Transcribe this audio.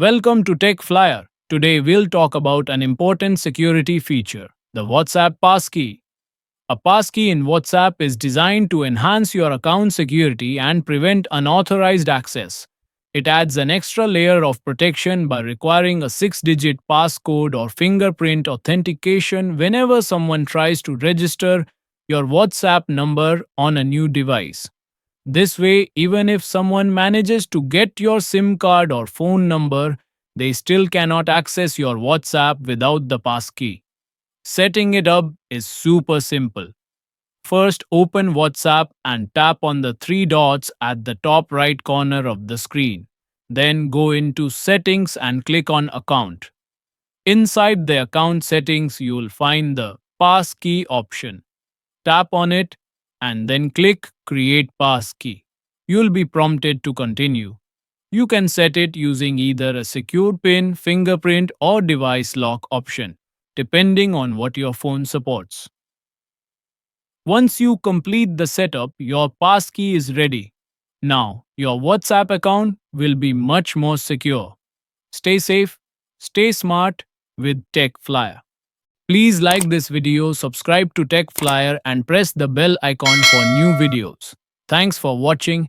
Welcome to Tech Flyer. Today we'll talk about an important security feature, the WhatsApp passkey. A passkey in WhatsApp is designed to enhance your account security and prevent unauthorized access. It adds an extra layer of protection by requiring a 6-digit passcode or fingerprint authentication whenever someone tries to register your WhatsApp number on a new device. This way, even if someone manages to get your SIM card or phone number, they still cannot access your WhatsApp without the passkey. Setting it up is super simple. First, open WhatsApp and tap on the three dots at the top right corner of the screen. Then go into Settings and click on Account. Inside the account settings, you'll find the passkey option. Tap on it and then click Create Passkey. You'll be prompted to continue. You can set it using either a secure PIN, fingerprint, or device lock option, depending on what your phone supports. Once you complete the setup, your passkey is ready. Now, your WhatsApp account will be much more secure. Stay safe, stay smart with Tech Flyer. Please like this video, subscribe to Tech Flyer, and press the bell icon for new videos. Thanks for watching.